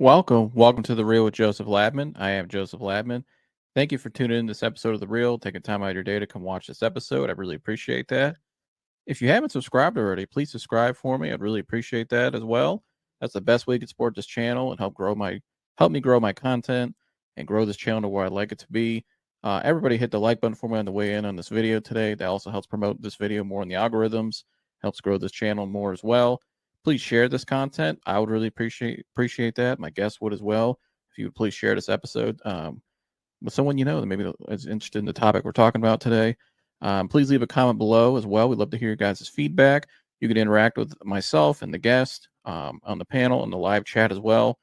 Welcome to The Real with Joseph Labman. I am Joseph Labman. Thank you for tuning in to this episode of The Real, taking time out of your day to come watch this episode. I really appreciate that. If you haven't subscribed already, please subscribe for me. I'd really appreciate that as well. That's the best way you can support this channel and help me grow my content and grow this channel to where I'd like it to be. Everybody hit the like button for me on the way in on this video today. That also helps promote this video more in the algorithms, helps grow this channel more as well. Please share this content. I would really appreciate that. My guests would as well. If you would please share this episode with someone you know that maybe is interested in the topic we're talking about today. Please leave a comment below as well. We'd love to hear your guys' feedback. You can interact with myself and the guest on the panel and the live chat as well.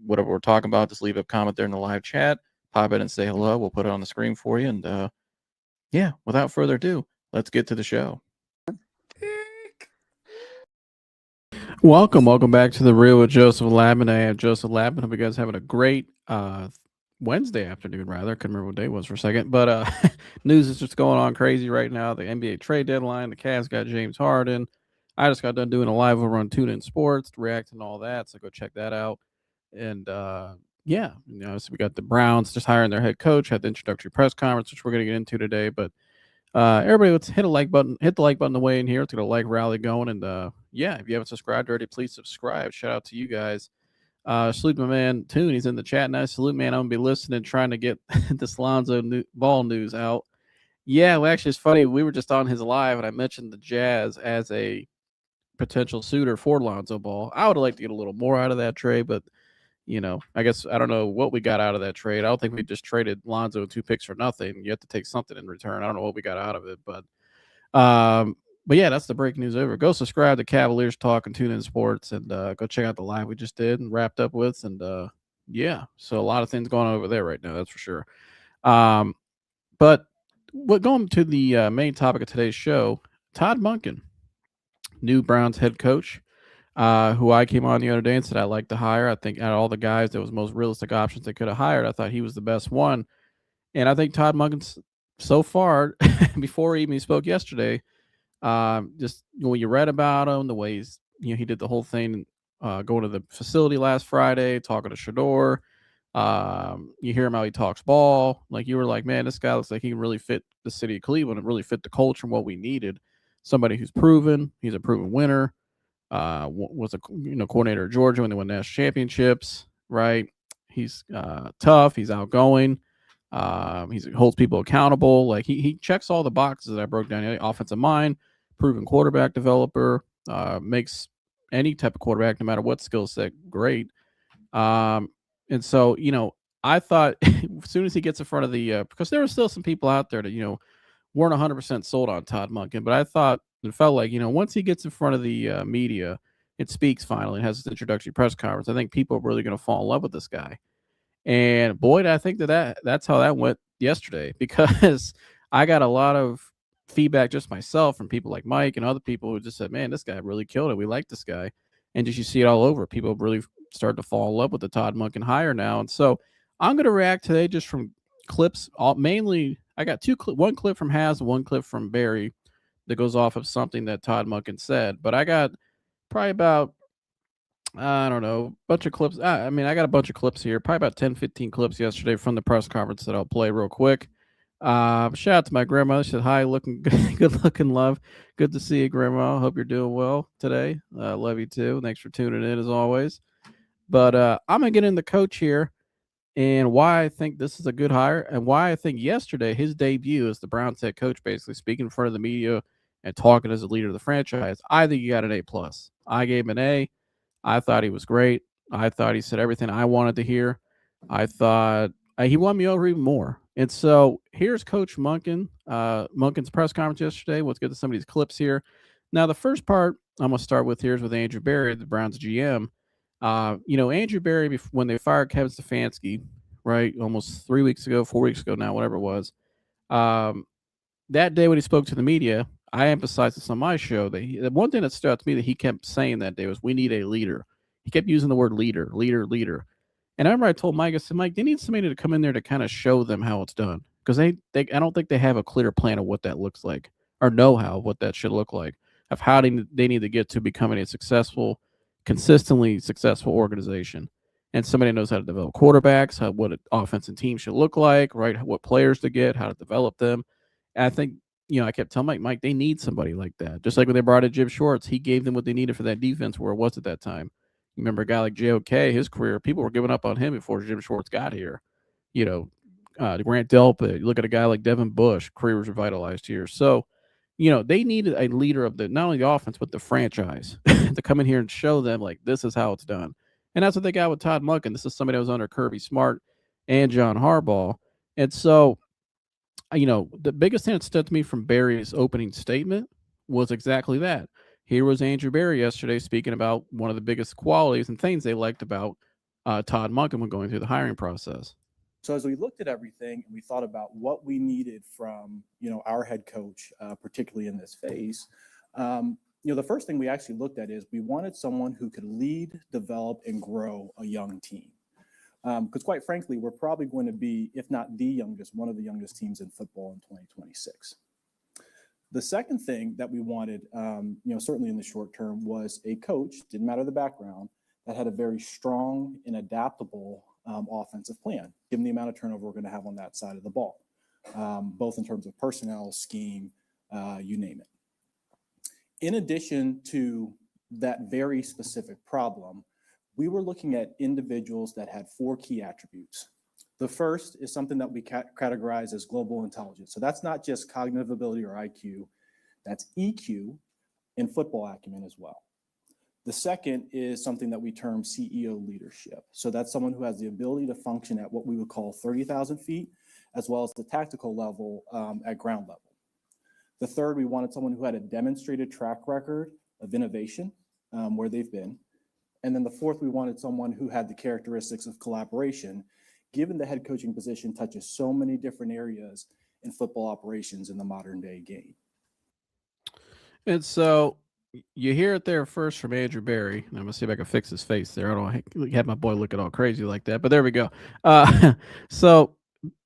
Whatever we're talking about, just leave a comment there in the live chat. Pop in and say hello. We'll put it on the screen for you. And yeah, without further ado, let's get to the show. Welcome back to The Real with Joseph Labman. I am Joseph Labman. Hope you guys having a great Wednesday afternoon, rather. Couldn't remember what day it was for a second. But news is just going on crazy right now. The NBA trade deadline. The Cavs got James Harden. I just got done doing a live over on TuneIn Sports, reacting to all that. So go check that out. And yeah, so we got the Browns just hiring their head coach, had the introductory press conference, which we're going to get into today. But everybody, let's hit the like button the way in here. Let's get a like rally going. And yeah, if you haven't subscribed already, please subscribe. Shout out to you guys. Salute my man Toon. He's in the chat now. Salute, man. I'm gonna be listening, trying to get this Lonzo ball news out. Yeah, well, actually, it's funny. We were just on his live, and I mentioned the Jazz as a potential suitor for Lonzo Ball. I would have liked to get a little more out of that trade, but I guess I don't know what we got out of that trade. I don't think we just traded Lonzo and 2 picks for nothing. You have to take something in return. I don't know what we got out of it, but yeah, that's the breaking news over. Go subscribe to Cavaliers Talk and TuneIn Sports, and go check out the live we just did and wrapped up with. And yeah, so a lot of things going on over there right now, that's for sure. But going to the main topic of today's show, Todd Monken, new Browns head coach, who I came on the other day and said I like to hire. I think out of all the guys that was most realistic options they could have hired, I thought he was the best one. And I think Todd Monken so far, before he spoke yesterday, just when you read about him, the ways he did the whole thing, going to the facility last Friday, talking to Shador. You hear him how he talks ball. Like, you were like, man, this guy looks like he can really fit the city of Cleveland and really fit the culture and what we needed. Somebody who's proven. He's a proven winner. Was a coordinator at Georgia when they won national championships. Right? He's tough. He's outgoing. He holds people accountable. Like, he checks all the boxes that I broke down. Offensive mind, proven quarterback developer, makes any type of quarterback, no matter what skill set, great. And so, I thought as soon as he gets in front of the, because there were still some people out there that, weren't 100% sold on Todd Monken, but I thought it felt like, once he gets in front of the media, it speaks finally and has his introductory press conference. I think people are really going to fall in love with this guy. And boy, I think that's how that went yesterday, because I got a lot of feedback just myself from people like Mike and other people who just said, man, this guy really killed it. We like this guy. And just, you see it all over. People really started to fall in love with the Todd Monken hire now. And so I'm going to react today just from clips. Mainly, I got one clip from Haz and one clip from Barry that goes off of something that Todd Monken said. But I got probably about, I don't know, bunch of clips. I got a bunch of clips here, probably about 10, 15 clips yesterday from the press conference that I'll play real quick. Shout out to my grandmother. She said, hi, looking good looking, love. Good to see you, Grandma. Hope you're doing well today. Love you too. Thanks for tuning in as always. But I'm going to get in the coach here and why I think this is a good hire and why I think yesterday his debut as the Browns head coach, basically speaking in front of the media and talking as a leader of the franchise, I think he got an A+. I gave him an A. I thought he was great. I thought he said everything I wanted to hear. I thought he won me over even more. And so here's Coach Monken, Monken's press conference yesterday. Let's get to some of these clips here. Now, the first part I'm going to start with here is with Andrew Berry, the Browns GM. Andrew Berry, when they fired Kevin Stefanski, right, almost 4 weeks ago now, whatever it was, that day when he spoke to the media, I emphasized this on my show that the one thing that stood out to me that he kept saying that day was, we need a leader. He kept using the word leader. And I remember I told Mike, I said, Mike, they need somebody to come in there to kind of show them how it's done. Because I don't think they have a clear plan of what that looks like, or know-how of what that should look like, of how they need to get to becoming a successful, consistently successful organization. and somebody knows how to develop quarterbacks, what an offense and team should look like, right? What players to get, how to develop them. And I think, I kept telling Mike, they need somebody like that. Just like when they brought in Jim Schwartz, he gave them what they needed for that defense where it was at that time. You remember a guy like JOK, his career, people were giving up on him before Jim Schwartz got here. You know, Grant Delpit, you look at a guy like Devin Bush, career was revitalized here. So, they needed a leader of the not only the offense but the franchise to come in here and show them like this is how it's done. And that's what they got with Todd Monken. This is somebody that was under Kirby Smart and John Harbaugh. And so, the biggest thing that stood to me from Barry's opening statement was exactly that. Here was Andrew Barry yesterday speaking about one of the biggest qualities and things they liked about Todd Monken when going through the hiring process. So as we looked at everything and we thought about what we needed from our head coach, particularly in this phase, the first thing we actually looked at is we wanted someone who could lead, develop, and grow a young team. Because quite frankly, we're probably going to be, if not the youngest, one of the youngest teams in football in 2026. The second thing that we wanted, certainly in the short term, was a coach, didn't matter the background, that had a very strong and adaptable offensive plan, given the amount of turnover we're going to have on that side of the ball, both in terms of personnel, scheme, you name it. In addition to that very specific problem, we were looking at individuals that had 4 key attributes. The first is something that we categorize as global intelligence. So that's not just cognitive ability or IQ, that's EQ and football acumen as well. The second is something that we term CEO leadership. So that's someone who has the ability to function at what we would call 30,000 feet, as well as the tactical level at ground level. The third, we wanted someone who had a demonstrated track record of innovation where they've been. And then the fourth, we wanted someone who had the characteristics of collaboration, given the head coaching position touches so many different areas in football operations in the modern day game. And so you hear it there first from Andrew Barry. I'm gonna see if I can fix his face there. I don't have my boy looking all crazy like that, but there we go. So,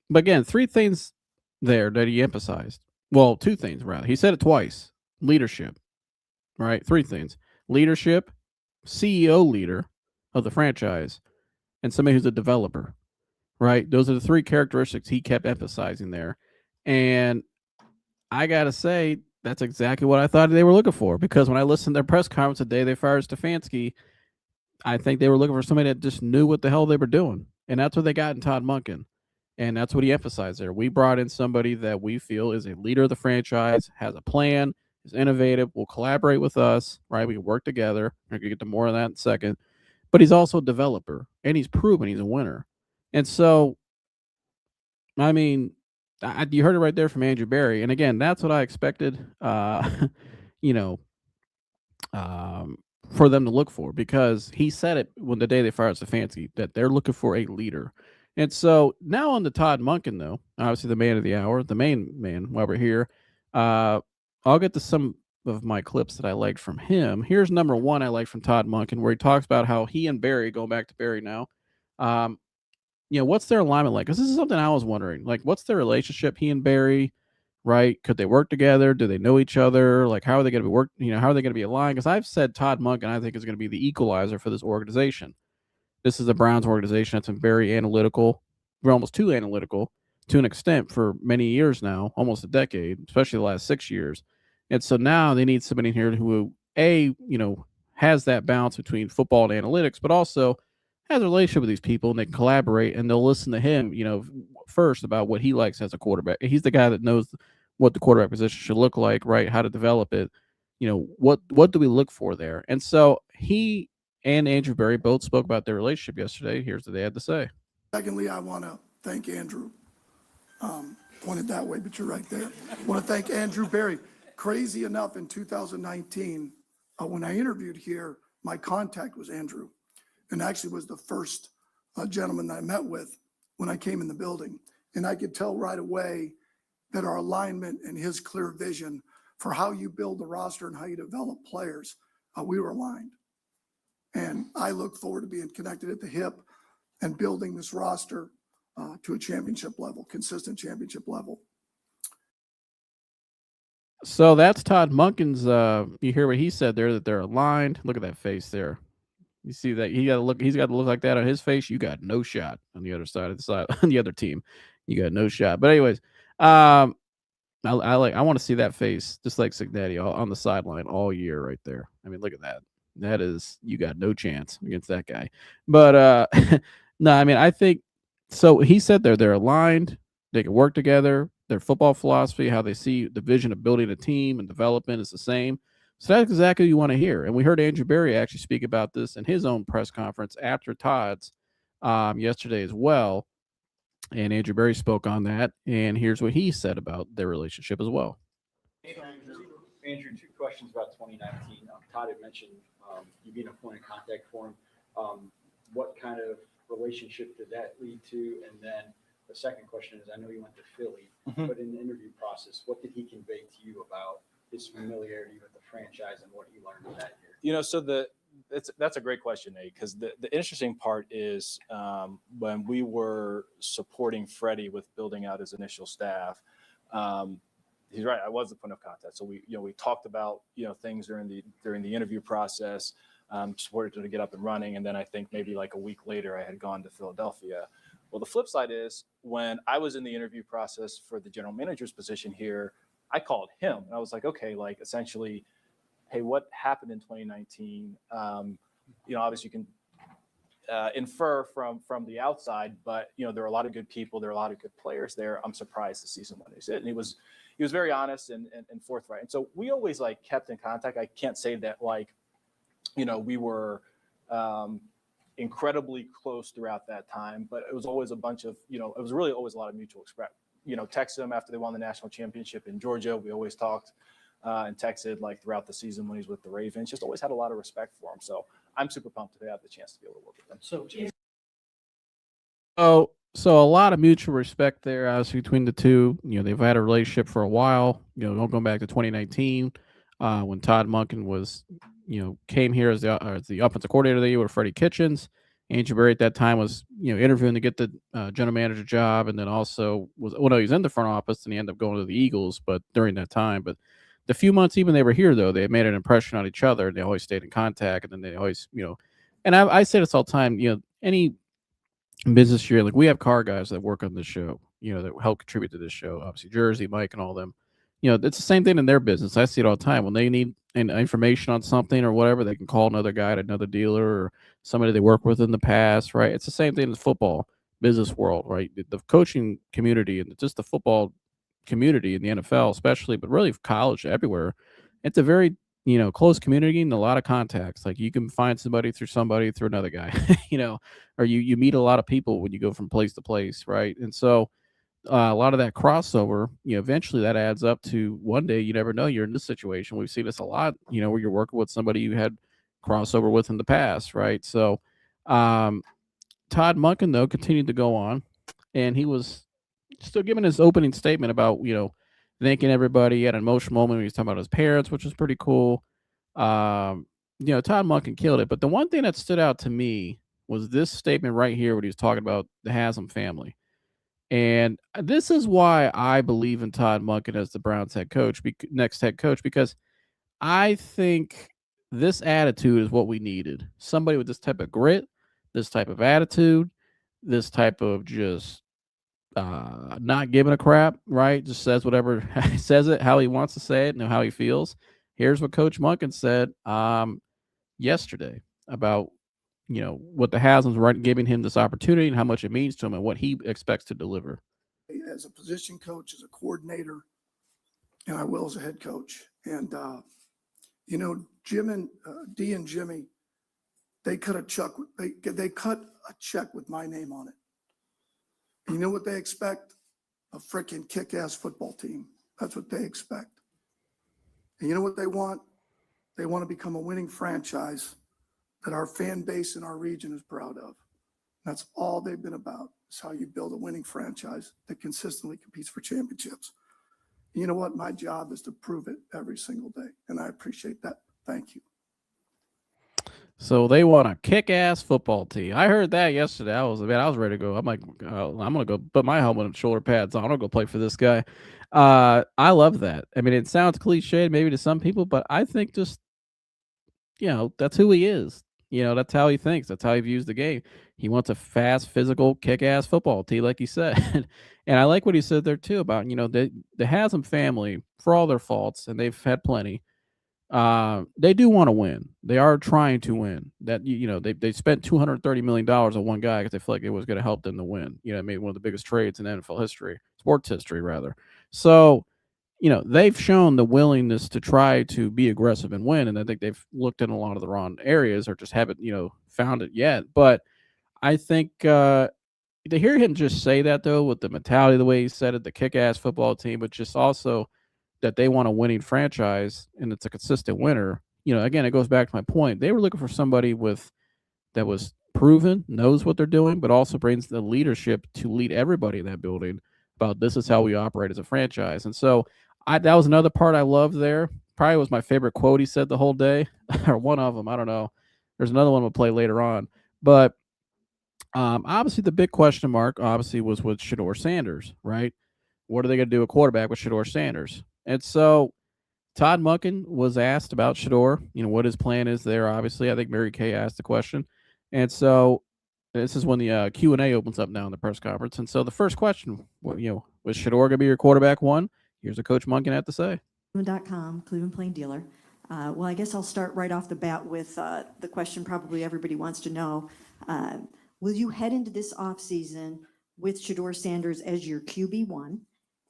but again, 3 things there that he emphasized. Well, 2 things rather. He said it twice. Leadership, right? 3 things: leadership, CEO leader of the franchise, and somebody who's a developer. Right? Those are the 3 characteristics he kept emphasizing there, and I gotta say, that's exactly what I thought they were looking for. Because when I listened to their press conference the day they fired Stefanski, I think they were looking for somebody that just knew what the hell they were doing, and that's what they got in Todd Monken, and that's what he emphasized there. We brought in somebody that we feel is a leader of the franchise, has a plan, is innovative, will collaborate with us. Right? We can work together. We're gonna get to more of that in a second. But he's also a developer, and he's proven he's a winner. And so, I mean, you heard it right there from Andrew Barry. And again, that's what I expected, you know, um, for them to look for, because he said it when the day they fired Stefanski that they're looking for a leader. And so now on to Todd Monken, though, obviously the man of the hour, the main man while we're here. I'll get to some of my clips that I liked from him. Here's number 1 I like from Todd Monken, where he talks about how he and Barry, going back to Barry now, um, what's their alignment like? Because this is something I was wondering. Like, what's their relationship, he and Barry, right? Could they work together? Do they know each other? Like, how are they going to be how are they going to be aligned? Because I've said Todd Monken, I think, is going to be the equalizer for this organization. This is a Browns organization that's been very analytical. We're almost too analytical to an extent for many years now, almost a decade, especially the last 6 years. And so now they need somebody in here who, has that balance between football and analytics, but also has a relationship with these people, and they can collaborate, and they'll listen to him, first about what he likes as a quarterback. He's the guy that knows what the quarterback position should look like, right? How to develop it. What do we look for there? And so he and Andrew Barry both spoke about their relationship yesterday. Here's what they had to say. Secondly, I want to thank Andrew. Pointed that way, but you're right there. I want to thank Andrew Barry. Crazy enough, in 2019, when I interviewed here, my contact was Andrew, and actually was the first gentleman that I met with when I came in the building. And I could tell right away that our alignment and his clear vision for how you build the roster and how you develop players, we were aligned. And I look forward to being connected at the hip and building this roster to a championship level, consistent championship level. So that's Todd Monken's. You hear what he said there, that they're aligned. Look at that face there. You see that he's got to look like that on his face. You got no shot on the other side of the side on the other team. You got no shot. But anyways, I want to see that face just like Signetti on the sideline all year right there. I mean, look at that. That is, you got no chance against that guy. But no, I mean, I think so. He said they're aligned. They can work together. Their football philosophy, how they see the vision of building a team and development is the same. So that's exactly what you want to hear. And we heard Andrew Berry actually speak about this in his own press conference after Todd's yesterday as well. And Andrew Berry spoke on that. And here's what he said about their relationship as well. Andrew, two questions about 2019. Todd had mentioned you being a point of contact for him. What kind of relationship did that lead to? And then the second question is, I know you went to Philly, but in the interview process, what did he convey to you about his familiarity with the franchise and what he learned in that year? So that's a great question, Nate, because the interesting part is when we were supporting Freddie with building out his initial staff, he's right. I was the point of contact. So we talked about things during the interview process, supported him to get up and running, and then I think maybe like a week later I had gone to Philadelphia. Well, the flip side is when I was in the interview process for the general manager's position here, I called him and I was like, okay, like essentially, hey, what happened in 2019? Obviously you can infer from the outside, but there are a lot of good people, there are a lot of good players there. I'm surprised the season went as it, and he was very honest and forthright. And so we always like kept in contact. I can't say that we were incredibly close throughout that time, but it was always a bunch of it was really always a lot of mutual respect. Texted him after they won the national championship in Georgia. We always talked and texted like throughout the season when he's with the Ravens. Just always had a lot of respect for him. So I'm super pumped to have the chance to be able to work with him. So a lot of mutual respect there, obviously, between the two. They've had a relationship for a while. Going back to 2019, when Todd Monken was, came here as the offensive coordinator of the year with Freddie Kitchens. Andrew Berry at that time was, interviewing to get the general manager job, and then also he was in the front office, and he ended up going to the Eagles. But during that time, the few months even they were here, though, they made an impression on each other. They always stayed in contact, and then they always, and I say this all the time, any business year, like we have car guys that work on this show, that help contribute to this show, obviously Jersey, Mike, and all them. It's the same thing in their business. I see it all the time. When they need information on something or whatever, they can call another guy at another dealer or somebody they worked with in the past, right? It's the same thing in the football business world, right? The coaching community and just the football community in the NFL especially, but really college everywhere. It's a very, close community and a lot of contacts. Like you can find somebody through another guy, or you meet a lot of people when you go from place to place, right? And so a lot of that crossover, eventually that adds up to one day, you never know, you're in this situation. We've seen this a lot, where you're working with somebody you had crossover with in the past, right? So Todd Monken, though, continued to go on, and he was still giving his opening statement about, thanking everybody. He had an emotional moment when he was talking about his parents, which was pretty cool. Todd Monken killed it. But the one thing that stood out to me was this statement right here, when he was talking about the Haslam family. And this is why I believe in Todd Monken as the Browns next head coach, because I think this attitude is what we needed. Somebody with this type of grit, this type of attitude, this type of just not giving a crap, right? Just says whatever, says it how he wants to say it and how he feels. Here's what Coach Monken said yesterday about what the Haslam's right, giving him this opportunity and how much it means to him and what he expects to deliver. As a position coach, as a coordinator, and I will as a head coach. And, Jim and Dee and Jimmy, they cut a check with my name on it. You know what they expect? A freaking kick-ass football team. That's what they expect. And you know what they want? They want to become a winning franchise that our fan base in our region is proud of. That's all they've been about. It's how you build a winning franchise that consistently competes for championships. And you know what? My job is to prove it every single day. And I appreciate that. Thank you. So they want a kick-ass football team. I heard that yesterday. I was ready to go. I'm like, I'm going to go put my helmet and shoulder pads on. I'm going to go play for this guy. I love that. I mean, it sounds cliched maybe to some people, but I think just, that's who he is. That's how he thinks. That's how he views the game. He wants a fast, physical, kick-ass football team, like he said. And I like what he said there too about, the Haslam family, for all their faults, and they've had plenty. They do want to win. They are trying to win. That they spent $230 million on one guy because they felt like it was going to help them to win. Made one of the biggest trades in NFL history, sports history rather. So, they've shown the willingness to try to be aggressive and win, and I think they've looked in a lot of the wrong areas or just haven't, found it yet. But I think to hear him just say that though, with the mentality, the way he said it, the kick-ass football team, but just also that they want a winning franchise and it's a consistent winner. Again, it goes back to my point. They were looking for somebody that was proven, knows what they're doing, but also brings the leadership to lead everybody in that building about this is how we operate as a franchise. And so that was another part I loved there. Probably was my favorite quote he said the whole day, or one of them. I don't know. There's another one we'll play later on. But obviously the big question mark obviously was with Shedeur Sanders, right? What are they going to do at quarterback with Shedeur Sanders? And so Todd Monken was asked about Shedeur, what his plan is there. Obviously, I think Mary Kay asked the question. And so this is when the Q&A opens up now in the press conference. And so the first question, was Shedeur going to be your quarterback one? Here's what Coach Monken had to say. Cleveland.com, Cleveland Plain Dealer. Well, I guess I'll start right off the bat with the question probably everybody wants to know. Will you head into this offseason with Shedeur Sanders as your QB1?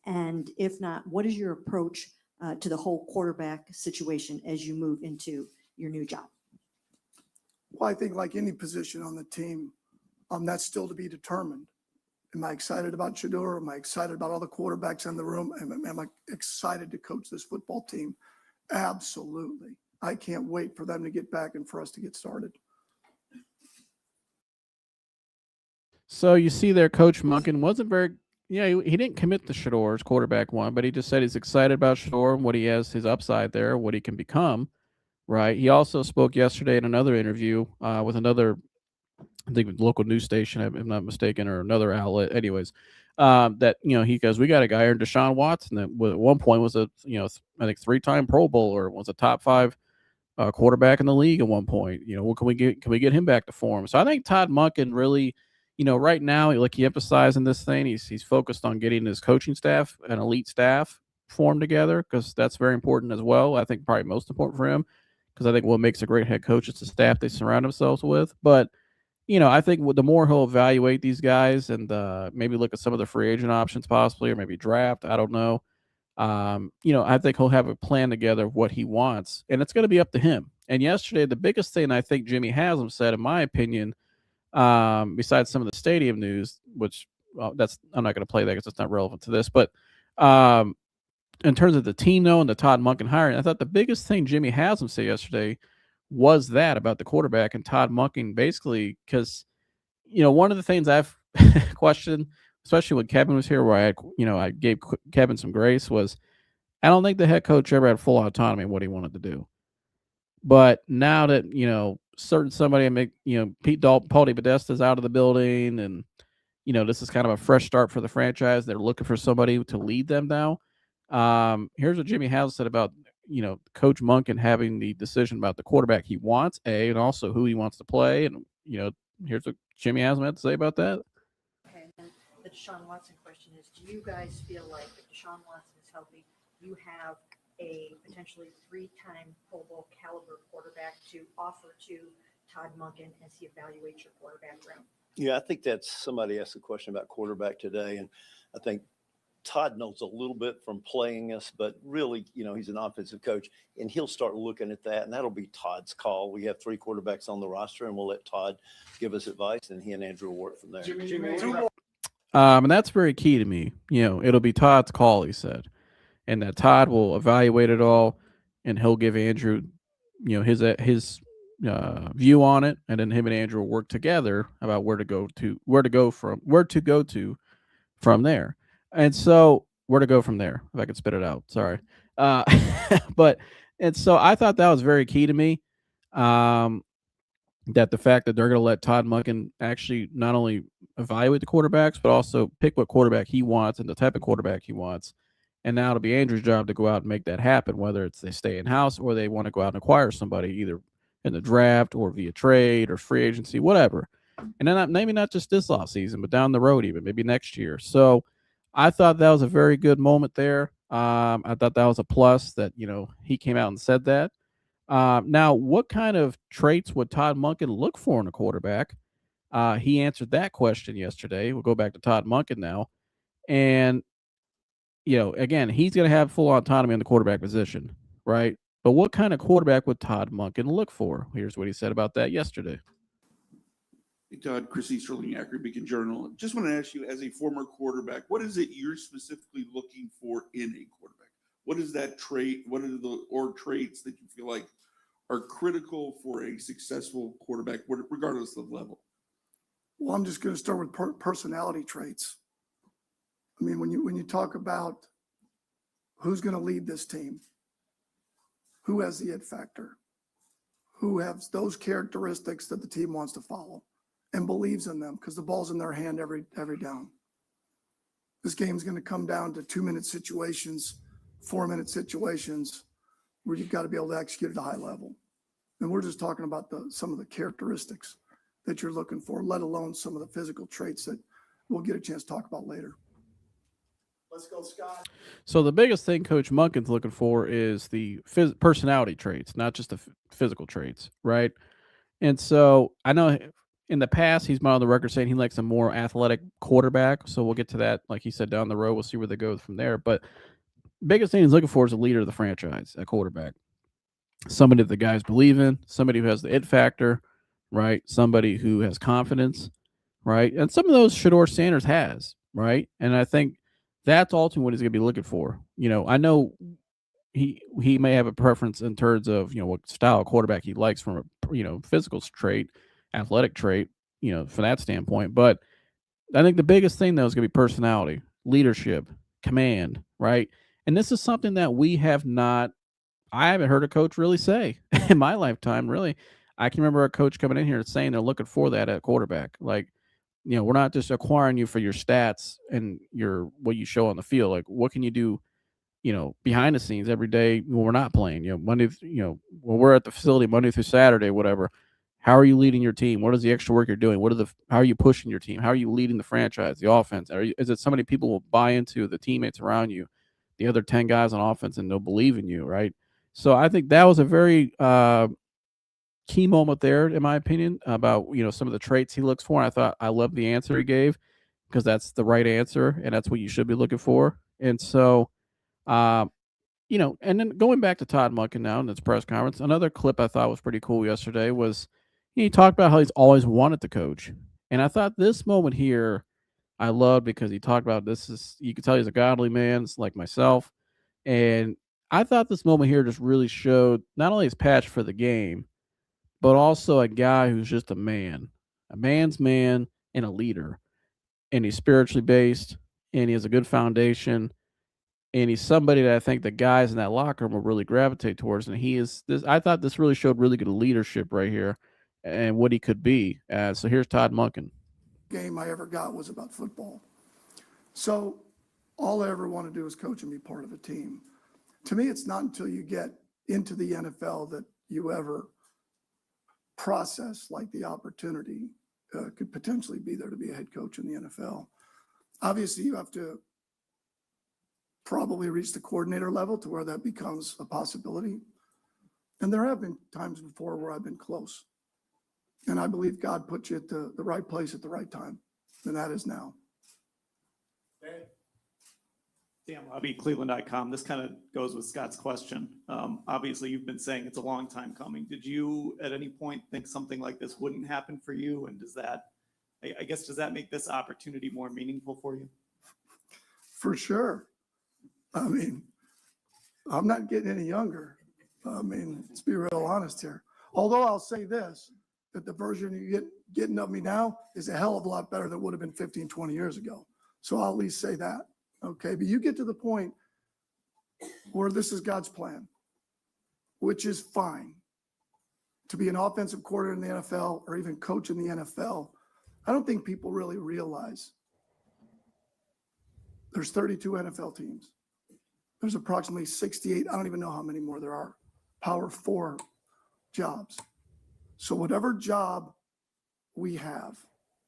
And if not, what is your approach to the whole quarterback situation as you move into your new job? Well, I think like any position on the team, that's still to be determined. Am I excited about Shedeur? Am I excited about all the quarterbacks in the room? Am I excited to coach this football team? Absolutely. I can't wait for them to get back and for us to get started. So you see there, Coach Monken wasn't very, he didn't commit to Shedeur as quarterback one, but he just said he's excited about Shedeur and what he has, his upside there, what he can become, right? He also spoke yesterday in another interview with another, I think, local news station, if I'm not mistaken, or another outlet. Anyways, that he goes, we got a guy here, Deshaun Watson, that at one point was a I think 3-time Pro Bowler, was a top 5 quarterback in the league at one point. What can we get? Can we get him back to form? So I think Todd Monken really, right now, like he emphasized in this thing, he's focused on getting his coaching staff, an elite staff, formed together, because that's very important as well. I think probably most important for him, because I think what makes a great head coach is the staff they surround themselves with. But I think the more he'll evaluate these guys and maybe look at some of the free agent options possibly, or maybe draft, I don't know. I think he'll have a plan together of what he wants, and it's going to be up to him. And yesterday, the biggest thing I think Jimmy Haslam said, in my opinion, besides some of the stadium news, which I'm not going to play that because it's not relevant to this, but in terms of the team, though, and the Todd Monken hiring, I thought the biggest thing Jimmy Haslam said yesterday was that about the quarterback and Todd Monken, basically, because one of the things I've questioned, especially when Kevin was here, where I gave Kevin some grace, was I don't think the head coach ever had full autonomy in what he wanted to do. But now that somebody make Pete Paul DePodesta's out of the building, and this is kind of a fresh start for the franchise. They're looking for somebody to lead them now. Here's what Jimmy Haslam said about Coach Monken having the decision about the quarterback he wants, and also who he wants to play, and here's what Jimmy Haslam had to say about that. Okay, and then the Deshaun Watson question is, do you guys feel like if Deshaun Watson is healthy, you have a potentially 3-time Pro Bowl caliber quarterback to offer to Todd Monken as he evaluates your quarterback room? Yeah, I think that's somebody asked a question about quarterback today, and I think Todd knows a little bit from playing us, but really, he's an offensive coach, and he'll start looking at that, and that'll be Todd's call. We have 3 quarterbacks on the roster, and we'll let Todd give us advice, and he and Andrew will work from there. And that's very key to me. It'll be Todd's call, he said, and that Todd will evaluate it all, and he'll give Andrew, his view on it, and then him and Andrew will work together about where to go to from there. And so where to go from there, if I could spit it out, sorry. And so I thought that was very key to me, that the fact that they're going to let Todd Monken actually not only evaluate the quarterbacks, but also pick what quarterback he wants and the type of quarterback he wants. And now it'll be Andrew's job to go out and make that happen, whether it's they stay in-house or they want to go out and acquire somebody, either in the draft or via trade or free agency, whatever. And then maybe not just this offseason, but down the road, even maybe next year. So I thought that was a very good moment there. I thought that was a plus that, he came out and said that. Now, what kind of traits would Todd Monken look for in a quarterback? He answered that question yesterday. We'll go back to Todd Monken now. And, again, he's going to have full autonomy in the quarterback position, right? But what kind of quarterback would Todd Monken look for? Here's what he said about that yesterday. Hey, Todd, Chris Easterling, Akron Beacon Journal. Just want to ask you, as a former quarterback, what is it you're specifically looking for in a quarterback? What is that trait? What are the traits that you feel like are critical for a successful quarterback, regardless of level? Well, I'm just going to start with personality traits. I mean, when you talk about who's going to lead this team, who has the it factor, who has those characteristics that the team wants to follow and believes in them because the ball's in their hand every down. This game's going to come down to 2-minute situations, 4-minute situations where you've got to be able to execute at a high level. And we're just talking about some of the characteristics that you're looking for, let alone some of the physical traits that we'll get a chance to talk about later. Let's go, Scott. So the biggest thing Coach Monken's looking for is the personality traits, not just the physical traits, right? And so I know in the past he's been on the record saying he likes a more athletic quarterback. So we'll get to that, like he said, down the road. We'll see where they go from there. But biggest thing he's looking for is a leader of the franchise, a quarterback, somebody that the guys believe in, somebody who has the it factor, right? Somebody who has confidence, right? And some of those Shedeur Sanders has, right? And I think that's ultimately what he's going to be looking for. I know he may have a preference in terms of what style of quarterback he likes from a physical trait, athletic trait, from that standpoint. But I think the biggest thing though is going to be personality, leadership, command, right? And this is something that I haven't heard a coach really say in my lifetime. Really, I can remember a coach coming in here and saying they're looking for that at quarterback. Like, we're not just acquiring you for your stats and what you show on the field. Like, what can you do, behind the scenes every day when we're not playing? Monday, when we're at the facility Monday through Saturday, whatever. How are you leading your team? What is the extra work you're doing? How are you pushing your team? How are you leading the franchise, the offense? Is it somebody people will buy into, the teammates around you, the other 10 guys on offense, and they'll believe in you, right? So I think that was a very key moment there, in my opinion, about some of the traits he looks for. And I love the answer he gave because that's the right answer and that's what you should be looking for. And so, and then going back to Todd Monken now in this press conference, another clip I thought was pretty cool yesterday was he talked about how he's always wanted to coach, and I thought this moment here I loved because he talked about you can tell he's a godly man, it's like myself, and I thought this moment here just really showed not only his passion for the game, but also a guy who's just a man's man and a leader. And he's spiritually based and he has a good foundation. And he's somebody that I think the guys in that locker room will really gravitate towards. And I thought this really showed really good leadership right here and what he could be. So here's Todd Monken. Game I ever got was about football. So all I ever want to do is coach and be part of a team. To me, it's not until you get into the NFL that you ever process like the opportunity could potentially be there to be a head coach in the NFL. Obviously, you have to probably reach the coordinator level to where that becomes a possibility. And there have been times before where I've been close. And I believe God put you at the right place at the right time. And that is now. Dan Lobby, Cleveland.com. This kind of goes with Scott's question. Obviously, you've been saying it's a long time coming. Did you at any point think something like this wouldn't happen for you? And does that make this opportunity more meaningful for you? For sure. I mean, I'm not getting any younger. I mean, let's be real honest here. Although I'll say this, that the version you're getting of me now is a hell of a lot better than it would have been 15, 20 years ago. So I'll at least say that. Okay, but you get to the point where this is God's plan, which is fine. To be an offensive coordinator in the NFL or even coach in the NFL, I don't think people really realize there's 32 NFL teams. There's approximately 68, I don't even know how many more there are, Power 4 jobs. So whatever job we have,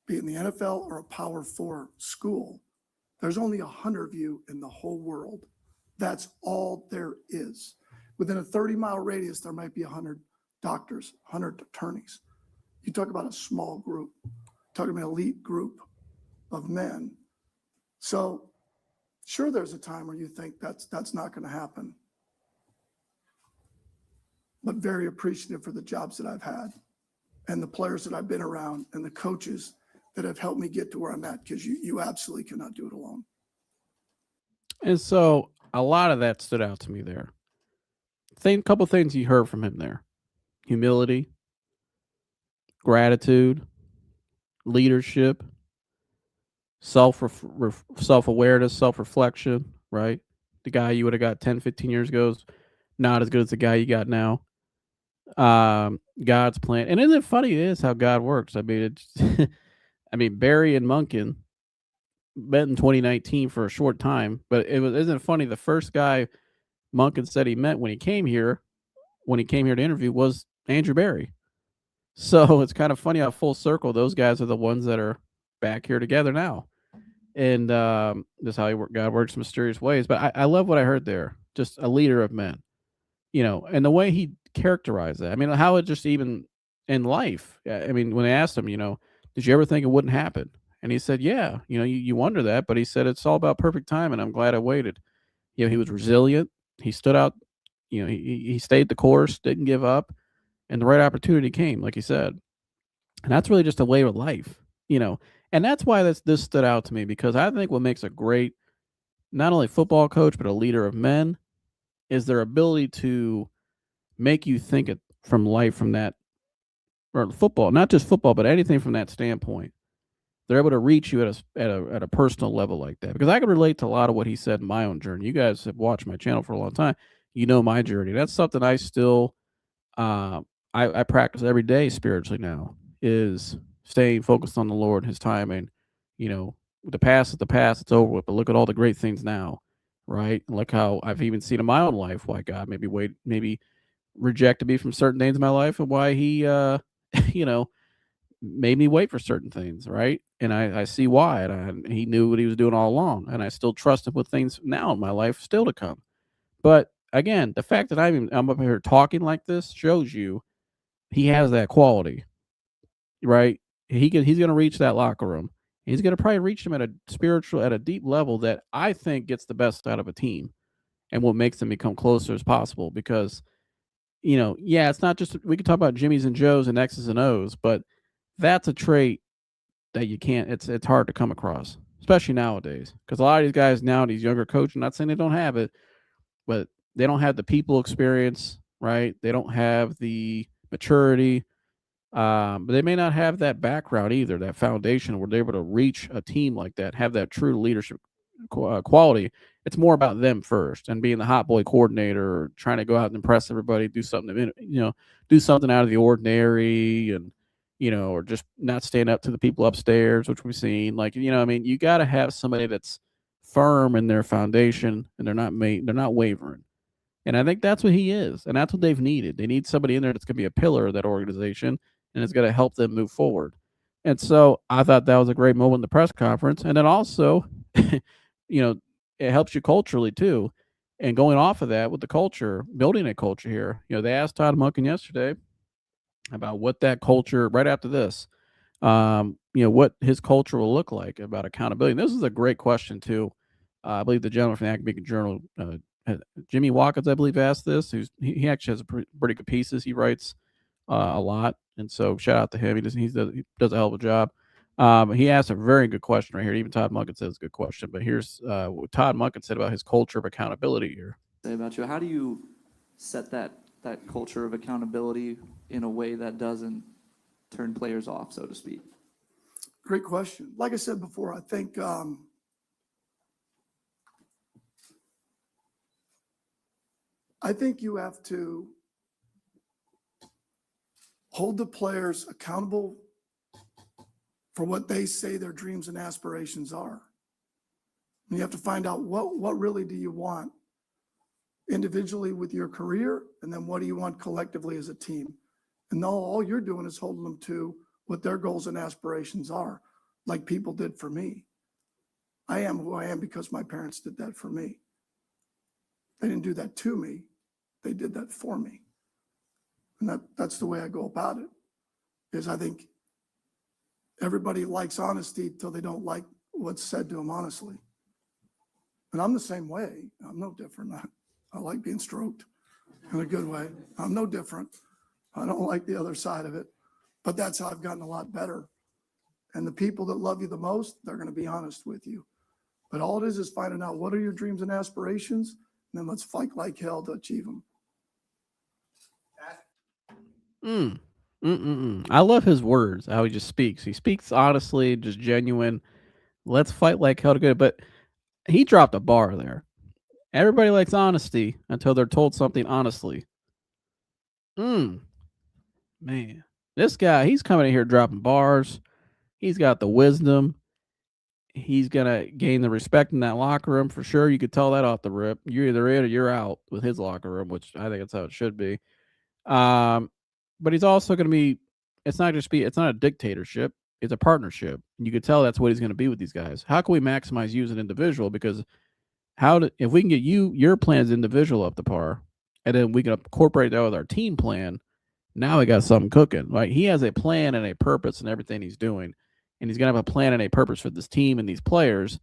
be it in the NFL or a Power 4 school, there's only 100 of you in the whole world. That's all there is. Within a 30-mile radius, there might be 100 doctors, 100 attorneys. You talk about a small group, talking about an elite group of men. So sure, there's a time where you think that's not going to happen. But very appreciative for the jobs that I've had and the players that I've been around and the coaches that have helped me get to where I'm at, because you absolutely cannot do it alone. And so a lot of that stood out to me there. Couple things you heard from him there: humility, gratitude, leadership, self awareness, self reflection. Right, the guy you would have got 10, 15 years ago is not as good as the guy you got now. God's plan, and isn't it funny? It is how God works. I mean, it's I mean, Barry and Monken met in 2019 for a short time, but isn't it funny? The first guy Monken said he met when he came here to interview, was Andrew Barry. So it's kind of funny how full circle those guys are the ones that are back here together now. And just how God works in mysterious ways. But I love what I heard there. Just a leader of men, and the way he characterized that. I mean, how it just even in life. I mean, when they asked him, did you ever think it wouldn't happen? And he said, yeah, you wonder that, but he said, it's all about perfect time, and I'm glad I waited. He was resilient. He stood out. He stayed the course, didn't give up, and the right opportunity came, like he said. And that's really just a way of life, And that's why this stood out to me, because I think what makes a great, not only football coach, but a leader of men, is their ability to make you think it from life, from that, or football, not just football, but anything from that standpoint. They're able to reach you at a personal level like that, because I can relate to a lot of what he said in my own journey. You guys have watched my channel for a long time. My journey. That's something I still I practice every day spiritually now, is staying focused on the Lord and his timing. The past is the past, it's over with, but look at all the great things now, right? And look how I've even seen in my own life why God maybe rejected me from certain things in my life, and why he you know, made me wait for certain things, right? And I see why. And he knew what he was doing all along. And I still trust him with things now in my life still to come. But again, the fact that I'm up here talking like this shows you he has that quality, right? He's gonna reach that locker room. He's gonna probably reach them at a deep level that I think gets the best out of a team, and what makes them become closer as possible. Because, yeah, it's not just, we can talk about Jimmys and Joes and X's and O's, but that's a trait that you can't, it's hard to come across, especially nowadays. Because a lot of these guys now, these younger coaches, I'm not saying they don't have it, but they don't have the people experience, right? They don't have the maturity, but they may not have that background either, that foundation where they're able to reach a team like that, have that true leadership quality. It's more about them first, and being the hot boy coordinator, or trying to go out and impress everybody, do something, do something out of the ordinary, and or just not stand up to the people upstairs, which we've seen. Like, I mean, you got to have somebody that's firm in their foundation, and they're not wavering. And I think that's what he is, and that's what they've needed. They need somebody in there that's going to be a pillar of that organization, and it's going to help them move forward. And so I thought that was a great moment in the press conference. And then also, it helps you culturally too. And going off of that with the culture, building a culture here, they asked Todd Monken yesterday about what that culture, right after this, what his culture will look like about accountability. And this is a great question too. I believe the gentleman from the Academic Journal, Jimmy Watkins, I believe, asked this. He actually has pretty good pieces. He writes a lot, and so shout out to him. He does a hell of a job. He asked a very good question right here. Even Todd Monken says it's a good question. But here's what Todd Monken said about his culture of accountability here. Say about you, how do you set that culture of accountability in a way that doesn't turn players off, so to speak? Great question. Like I said before, I think you have to hold the players accountable for what they say their dreams and aspirations are. And you have to find out what really do you want individually with your career, and then what do you want collectively as a team. And no, all you're doing is holding them to what their goals and aspirations are, like people did for me. I am who I am because my parents did that for me. They didn't do that to me. They did that for me. And that's the way I go about it, is I think everybody likes honesty till they don't like what's said to them honestly. And I'm the same way. I'm no different. I like being stroked in a good way. I'm no different. I don't like the other side of it, but that's how I've gotten a lot better. And the people that love you the most, they're going to be honest with you. But all it is finding out what are your dreams and aspirations, and then let's fight like hell to achieve them. I love his words, how he just speaks. He speaks honestly, just genuine. Let's fight like hell to get it. But he dropped a bar there. Everybody likes honesty until they're told something honestly. Man, this guy, he's coming in here dropping bars. He's got the wisdom. He's gonna gain the respect in that locker room for sure. You could tell that off the rip. You're either in or you're out with his locker room, which I think that's how it should be. But he's also gonna be. It's not a dictatorship. It's a partnership. You could tell that's what he's gonna be with these guys. How can we maximize you as an individual? Because if we can get your plan as individual up to par, and then we can incorporate that with our team plan. Now we got something cooking. Right? He has a plan and a purpose in everything he's doing. And he's gonna have a plan and a purpose for this team and these players.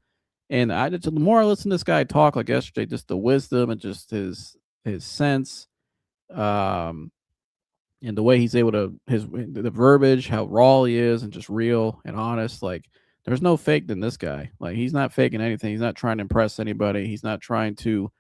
And the more I listen to this guy talk, like yesterday, just the wisdom and just his sense, and the way he's able to the verbiage, how raw he is, and just real and honest. Like there's no fake in this guy. Like he's not faking anything. He's not trying to impress anybody. He's not trying to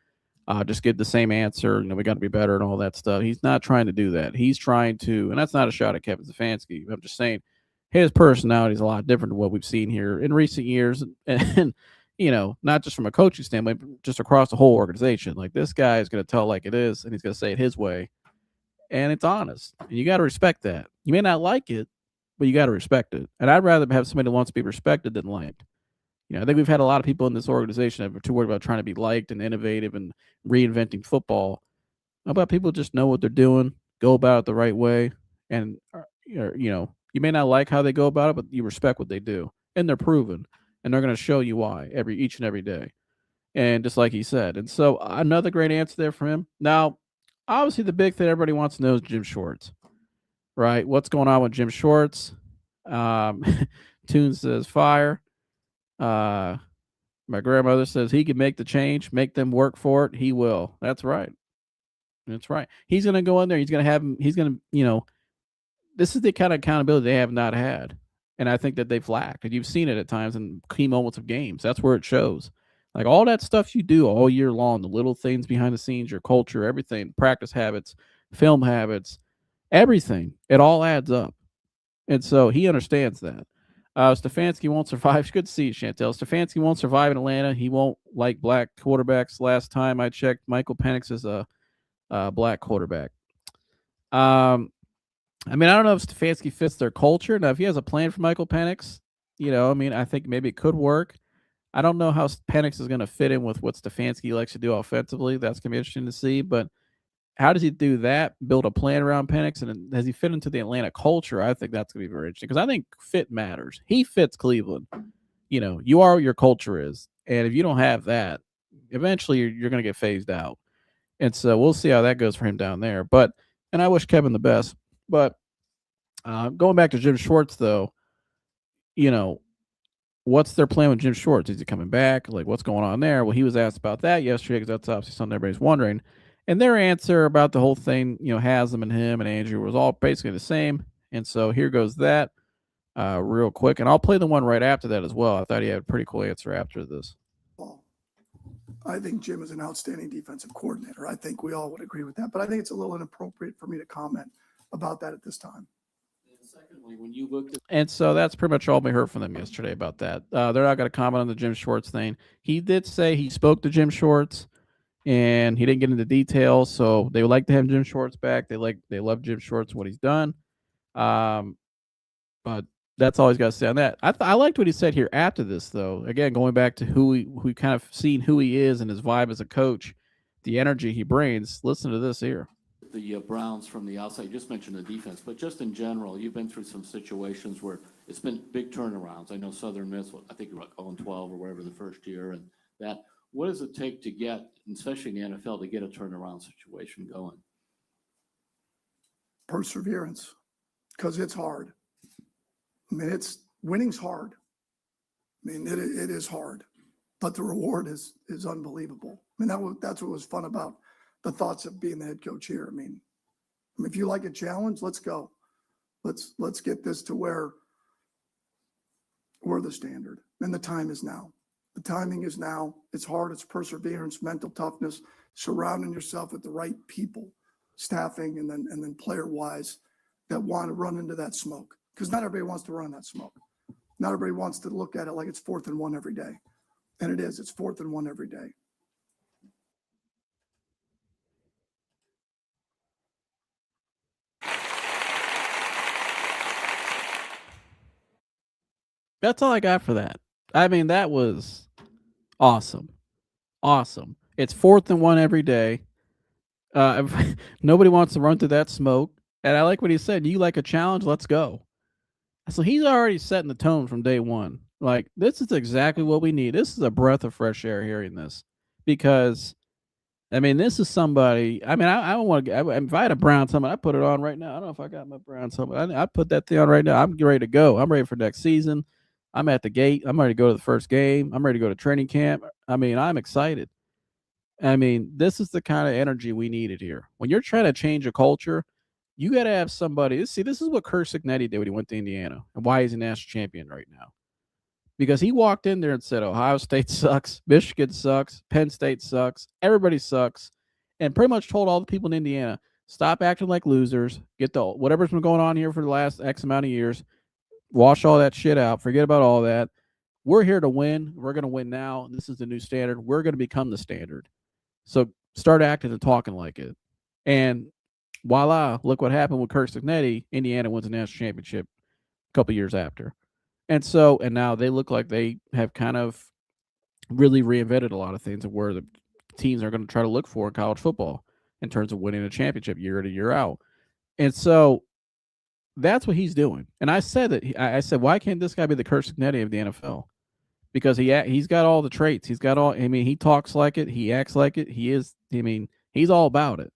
just give the same answer. We got to be better and all that stuff. He's not trying to do that. He's trying to, and that's not a shot at Kevin Stefanski. I'm just saying his personality is a lot different than what we've seen here in recent years. And not just from a coaching standpoint, but just across the whole organization. Like this guy is going to tell like it is, and he's going to say it his way. And it's honest. And you got to respect that. You may not like it, but you got to respect it. And I'd rather have somebody that wants to be respected than liked. I think we've had a lot of people in this organization that are too worried about trying to be liked and innovative and reinventing football. How about people just know what they're doing, go about it the right way, and you may not like how they go about it, but you respect what they do, and they're proven, and they're going to show you why each and every day, and just like he said. And so another great answer there from him. Now, obviously, the big thing everybody wants to know is Jim Schwartz, right? What's going on with Jim Schwartz? Tune says fire. My grandmother says he can make the change, make them work for it. He will. That's right. That's right. He's going to go in there. He's going to have him. He's going to, this is the kind of accountability they have not had. And I think that they've lacked. And you've seen it at times in key moments of games. That's where it shows. Like all that stuff you do all year long, the little things behind the scenes, your culture, everything, practice habits, film habits, everything, it all adds up. And so he understands that. Stefanski won't survive. Good to see you, Chantel. Stefanski won't survive in Atlanta. He won't like black quarterbacks. Last time I checked, Michael Penix is a black quarterback. I don't know if Stefanski fits their culture. Now, if he has a plan for Michael Penix, I think maybe it could work. I don't know how Penix is going to fit in with what Stefanski likes to do offensively. That's going to be interesting to see. But how does he do that? Build a plan around Penix, and does he fit into the Atlanta culture? I think that's going to be very interesting because I think fit matters. He fits Cleveland. You are what your culture is, and if you don't have that, eventually you're going to get phased out. And so we'll see how that goes for him down there. And I wish Kevin the best. But going back to Jim Schwartz, though, what's their plan with Jim Schwartz? Is he coming back? Like, what's going on there? Well, he was asked about that yesterday because that's obviously something everybody's wondering. And their answer about the whole thing, Haslam and him and Andrew was all basically the same. And so here goes that real quick. And I'll play the one right after that as well. I thought he had a pretty cool answer after this. I think Jim is an outstanding defensive coordinator. I think we all would agree with that. But I think it's a little inappropriate for me to comment about that at this time. Secondly, when you looked at, and so that's pretty much all we heard from them yesterday about that. They're not going to comment on the Jim Schwartz thing. He did say he spoke to Jim Schwartz, and he didn't get into details. So they would like to have Jim Schwartz back. They love Jim Schwartz, what he's done. But that's all he's got to say on that. I liked what he said here after this, though. Again, going back to who we kind of seen who he is and his vibe as a coach, the energy he brings. Listen to this here. the Browns from the outside. You just mentioned the defense, but just in general, you've been through some situations where it's been big turnarounds. I know Southern Miss, I think you're like 0-12 or whatever the first year, and that. What does it take to get, especially in the NFL, to get a turnaround situation going? Perseverance, because it's hard. I mean, winning's hard. I mean, it is hard, but the reward is unbelievable. I mean, that's what was fun about the thoughts of being the head coach here. I mean, if you like a challenge, let's go. Let's get this to where we're the standard, and the time is now. The timing is now. It's hard. It's perseverance, mental toughness, surrounding yourself with the right people, staffing, and then player wise that want to run into that smoke. Because not everybody wants to run that smoke. Not everybody wants to look at it like it's 4th and 1 every day. And it is. It's 4th and 1 every day. That's all I got for that. I mean, that was awesome. Awesome. It's 4th and 1 every day. Nobody wants to run through that smoke. And I like what he said. You like a challenge? Let's go. So he's already setting the tone from day one. Like, this is exactly what we need. This is a breath of fresh air hearing this. Because, I mean, this is somebody. I mean, I don't want to. If I had a Browns helmet, I'd put it on right now. I don't know if I got my Browns helmet. I'd put that thing on right now. I'm ready to go. I'm ready for next season. I'm at the gate. I'm ready to go to the first game. I'm ready to go to training camp. I mean, I'm excited. I mean, this is the kind of energy we needed here. When you're trying to change a culture, you got to have somebody. See, this is what Curt Cignetti did when he went to Indiana and why he's a national champion right now. Because he walked in there and said, Ohio State sucks, Michigan sucks, Penn State sucks, everybody sucks, and pretty much told all the people in Indiana, stop acting like losers, get the whatever's been going on here for the last X amount of years, wash all that shit out, forget about all that. We're here to win. We're going to win now. This is the new standard. We're going to become the standard. So start acting and talking like it. And voila, look what happened with Curt Cignetti. Indiana wins the national championship a couple years after. And now they look like they have kind of really reinvented a lot of things of where the teams are going to try to look for in college football in terms of winning a championship year in and year out. And so that's what he's doing. And I said that I said, why can't this guy be the Curt Cignetti of the NFL? Because he's got all the traits. He's got all. I mean, he talks like it. He acts like it. He is. I mean, he's all about it.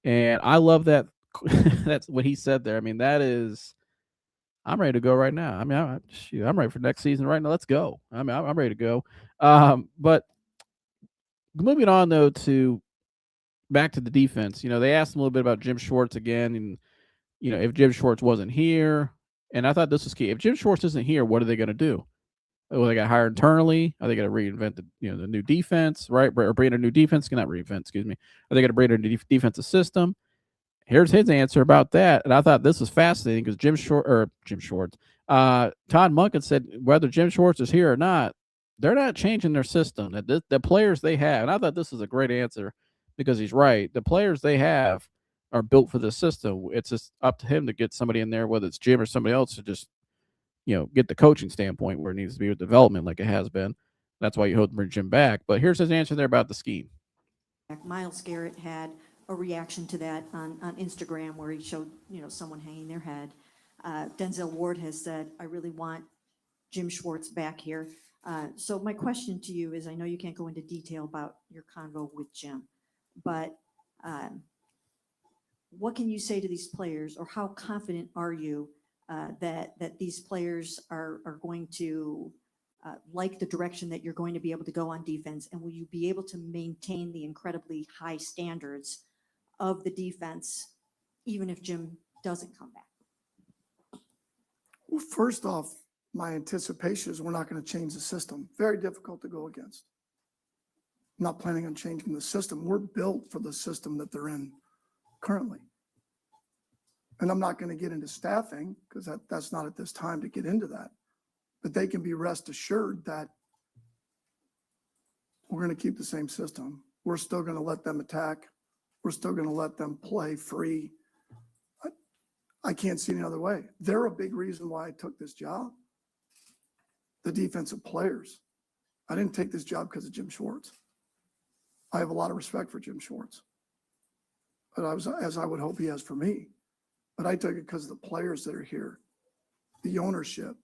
And I love that. That's what he said there. I mean, that is. I'm ready to go right now. I mean, I'm ready for next season right now. Let's go. I mean, I'm ready to go. But moving on though to back to the defense. They asked him a little bit about Jim Schwartz again, and if Jim Schwartz wasn't here, and I thought this was key. If Jim Schwartz isn't here, what are they going to do? Well, they got hired internally. Are they going to reinvent the new defense, right? Or bring a new defense? Not reinvent, excuse me. Are they going to bring a new defensive system? Here's his answer about that, and I thought this was fascinating because Jim Schwartz, Todd Monken said whether Jim Schwartz is here or not, they're not changing their system. That the players they have, and I thought this was a great answer because he's right. The players they have are built for this system. It's just up to him to get somebody in there, whether it's Jim or somebody else, to just get the coaching standpoint where it needs to be with development like it has been. That's why you hope to bring Jim back. But here's his answer there about the scheme. Myles Garrett had a reaction to that on Instagram where he showed, someone hanging their head. Denzel Ward has said, I really want Jim Schwartz back here. So my question to you is, I know you can't go into detail about your convo with Jim, but what can you say to these players, or how confident are you that these players are going to like the direction that you're going to be able to go on defense? And will you be able to maintain the incredibly high standards of the defense, even if Jim doesn't come back? Well, first off, my anticipation is we're not going to change the system. Very difficult to go against. I'm not planning on changing the system. We're built for the system that they're in currently. And I'm not going to get into staffing because that's not at this time to get into that. But they can be rest assured that we're going to keep the same system. We're still going to let them attack. We're still going to let them play free. I can't see any other way. They're a big reason why I took this job. The defensive players. I didn't take this job because of Jim Schwartz. I have a lot of respect for Jim Schwartz. but as I would hope he has for me. But I took it because of the players that are here, the ownership,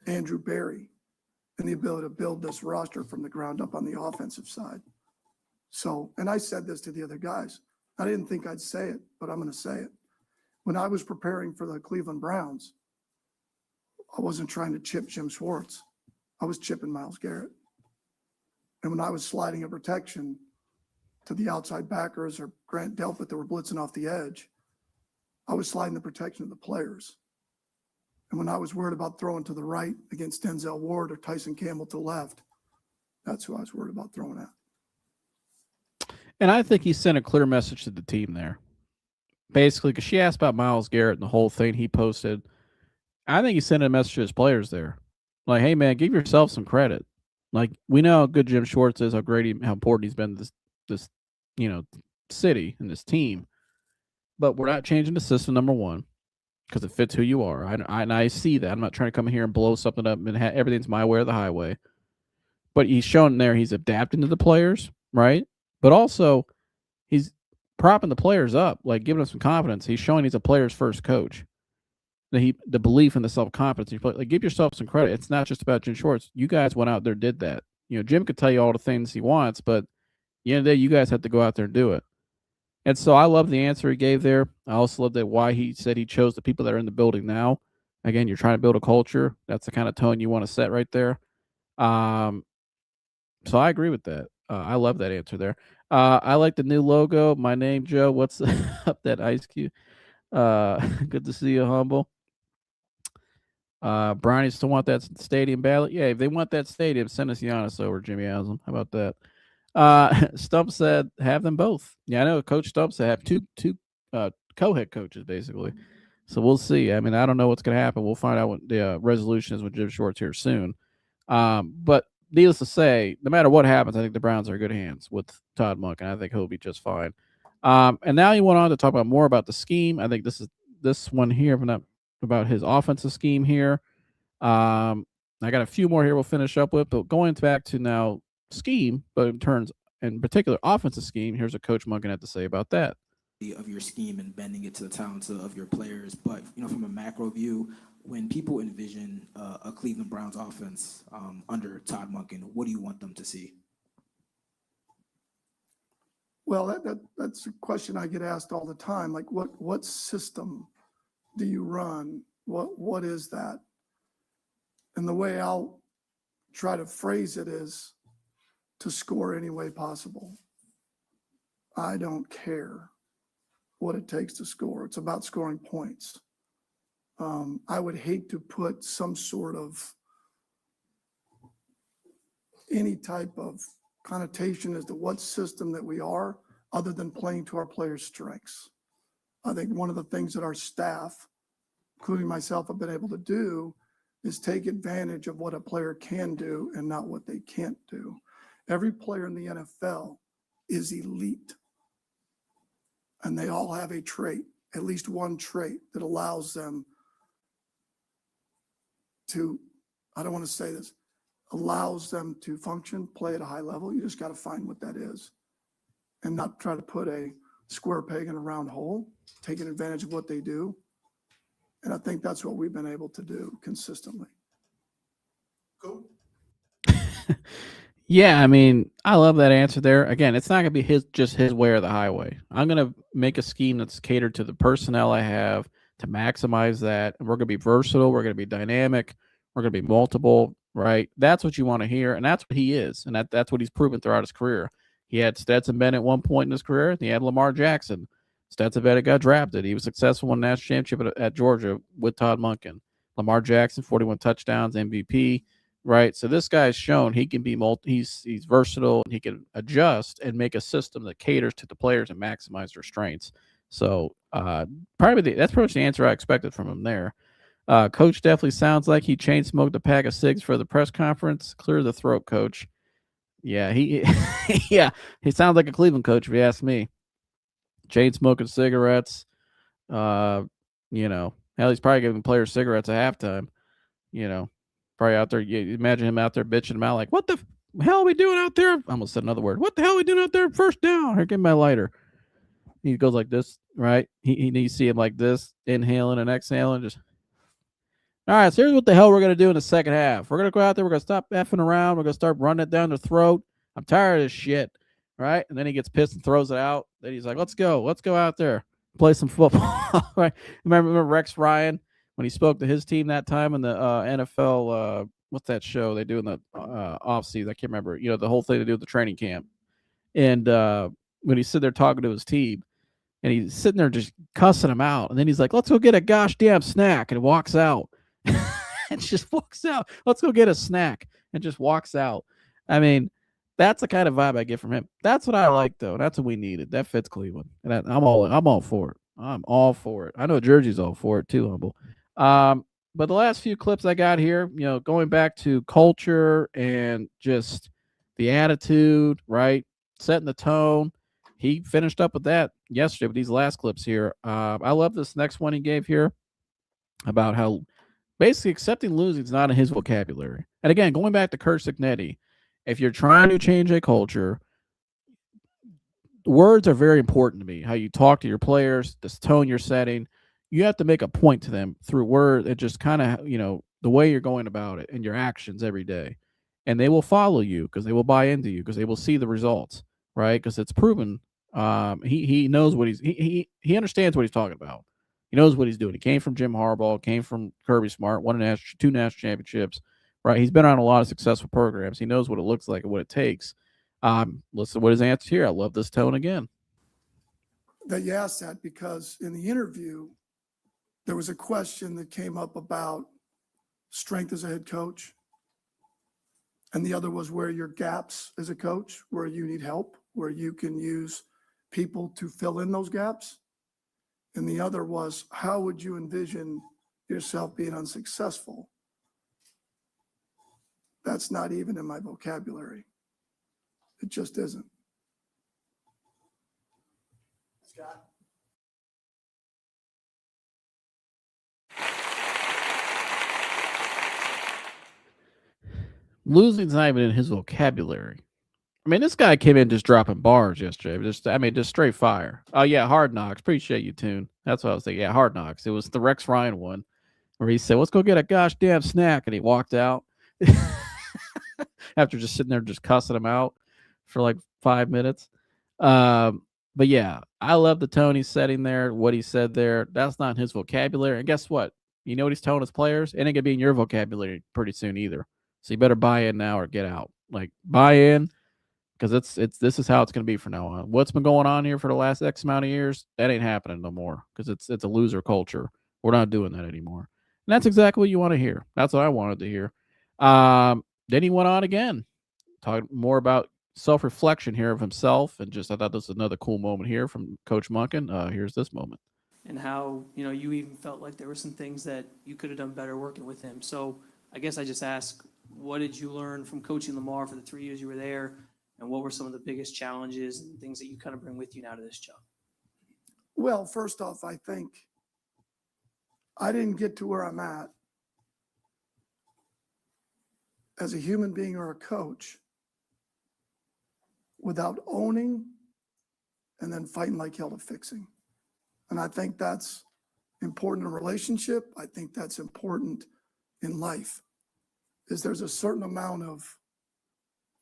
Andrew Berry, and the ability to build this roster from the ground up on the offensive side. So, and I said this to the other guys. I didn't think I'd say it, but I'm going to say it. When I was preparing for the Cleveland Browns, I wasn't trying to chip Jim Schwartz. I was chipping Myles Garrett. And when I was sliding a protection to the outside backers or Grant Delpit that were blitzing off the edge, I was sliding the protection of the players. And when I was worried about throwing to the right against Denzel Ward or Tyson Campbell to the left, that's who I was worried about throwing at. And I think he sent a clear message to the team there. Basically, because she asked about Myles Garrett and the whole thing he posted. I think he sent a message to his players there. Like, hey, man, give yourself some credit. Like, we know how good Jim Schwartz is, how great how important he's been to this city and this team. But we're not changing the system, number one, because it fits who you are. I see that. I'm not trying to come in here and blow something up and everything's my way or the highway. But he's shown there he's adapting to the players, right? But also, he's propping the players up, like giving them some confidence. He's showing he's a player's first coach. The belief and the self-confidence. Like, give yourself some credit. It's not just about Jim Schwartz. You guys went out there, did that. Jim could tell you all the things he wants, but at the end of the day, you guys have to go out there and do it. And so I love the answer he gave there. I also love that why he said he chose the people that are in the building now. Again, you're trying to build a culture. That's the kind of tone you want to set right there. So I agree with that. I love that answer there. I like the new logo. My name, Joe. What's up, that Ice Cube? Good to see you, Humble. Brownie still want that stadium ballot. Yeah, if they want that stadium, send us Giannis over, Jimmy Haslam. How about that? Stump said have them both. Yeah, I know Coach Stump said have two co-head coaches, basically. So we'll see. I mean, I don't know what's going to happen. We'll find out what the resolution is with Jim Schwartz here soon. But needless to say, no matter what happens, I think the Browns are in good hands with Todd Monken. I think he'll be just fine. And now he went on to talk about more about the scheme. I think this one here, if not about his offensive scheme here. I got a few more here we'll finish up with, but going back to now scheme, but in particular offensive scheme, here's what Coach Monken had to say about that. Of your scheme and bending it to the talents of your players. But, from a macro view, when people envision a Cleveland Browns offense under Todd Monken, what do you want them to see? Well, that's a question I get asked all the time. Like, what system do you run? What is that? And the way I'll try to phrase it is to score any way possible. I don't care what it takes to score. It's about scoring points. I would hate to put some sort of any type of connotation as to what system that we are, other than playing to our players' strengths. I think one of the things that our staff, including myself, have been able to do is take advantage of what a player can do and not what they can't do. Every player in the NFL is elite. And they all have a trait, at least one trait, that allows them to, I don't want to say this, allows them to function, play at a high level. You just got to find what that is and not try to put a square peg in a round hole, taking advantage of what they do. And I think that's what we've been able to do consistently. Go. Yeah, I mean, I love that answer there. Again, it's not going to be just his way or the highway. I'm going to make a scheme that's catered to the personnel I have to maximize that. And we're going to be versatile. We're going to be dynamic. We're going to be multiple, right? That's what you want to hear. And that's what he is. And that's what he's proven throughout his career. He had Stetson Bennett at one point in his career. And he had Lamar Jackson. Stetson Bennett got drafted. He was successful in the national championship at Georgia with Todd Monken. Lamar Jackson, 41 touchdowns, MVP. Right, so this guy's shown he can be he's versatile and he can adjust and make a system that caters to the players and maximize their strengths. So that's pretty much the answer I expected from him there. Coach definitely sounds like he chain smoked a pack of cigs for the press conference. Clear the throat, Coach. Yeah, he sounds like a Cleveland coach if you ask me. Chain smoking cigarettes. Hell, he's probably giving players cigarettes at halftime. Probably out there, you imagine him out there bitching him out like, what the hell are we doing out there? I almost said another word. What the hell are we doing out there? First down. Here, give me my lighter. He goes like this, right? You see him like this, inhaling and exhaling, just. All right, so here's what the hell we're gonna do in the second half. We're gonna go out there. We're gonna stop effing around. We're gonna start running it down their throat. I'm tired of this shit, right? And then he gets pissed and throws it out. Then he's like, "Let's go out there, play some football." Right? Remember Rex Ryan when he spoke to his team that time in the NFL? What's that show they do in the off season? I can't remember. The whole thing they do at the training camp. And when he's sitting there talking to his team, and he's sitting there just cussing him out, and then he's like, "Let's go get a gosh damn snack," and walks out. And just walks out. Let's go get a snack, and just walks out. I mean, that's the kind of vibe I get from him. That's what I like, though. That's what we needed. That fits Cleveland, and I'm all for it. I'm all for it. I know Jersey's all for it too, Humble. But the last few clips I got here, going back to culture and just the attitude, right, setting the tone. He finished up with that yesterday with these last clips here. I love this next one he gave here about how basically accepting losing is not in his vocabulary. And again, going back to Kurt Signetti, if you're trying to change a culture, words are very important to me. How you talk to your players, this tone you're setting, you have to make a point to them through words and just kind of, the way you're going about it and your actions every day. And they will follow you because they will buy into you because they will see the results, right? Because it's proven. He knows what he understands what he's talking about. He knows what he's doing. He came from Jim Harbaugh, came from Kirby Smart, won two national championships, right? He's been on a lot of successful programs. He knows what it looks like and what it takes. Listen to what his answer here. I love this tone again. That you asked that because in the interview, there was a question that came up about strength as a head coach. And the other was where your gaps as a coach, where you need help, where you can use people to fill in those gaps. And the other was, how would you envision yourself being unsuccessful? That's not even in my vocabulary. It just isn't. Scott? Losing's not even in his vocabulary. I mean, this guy came in just dropping bars yesterday. Just straight fire. Oh, yeah, Hard Knocks. Appreciate you, Tune. That's what I was thinking. Yeah, Hard Knocks. It was the Rex Ryan one where he said, "Let's go get a gosh damn snack," and he walked out after just sitting there just cussing him out for like 5 minutes. But yeah, I love the tone he's setting there, what he said there. That's not in his vocabulary. And guess what? You know what he's telling his players? It ain't gonna be in your vocabulary pretty soon either. So you better buy in now or get out. Like, buy in, because this is how it's going to be from now on. What's been going on here for the last X amount of years, that ain't happening no more because it's a loser culture. We're not doing that anymore. And that's exactly what you want to hear. That's what I wanted to hear. Then he went on again, talking more about self-reflection here of himself, and just I thought this was another cool moment here from Coach Monken. Here's this moment. And how, you even felt like there were some things that you could have done better working with him. So I guess I just ask, what did you learn from coaching Lamar for the 3 years you were there? And what were some of the biggest challenges and things that you kind of bring with you now to this job? Well, first off, I think I didn't get to where I'm at as a human being or a coach without owning and then fighting like hell to fixing. And I think that's important in a relationship. I think that's important in life. Is there's a certain amount of,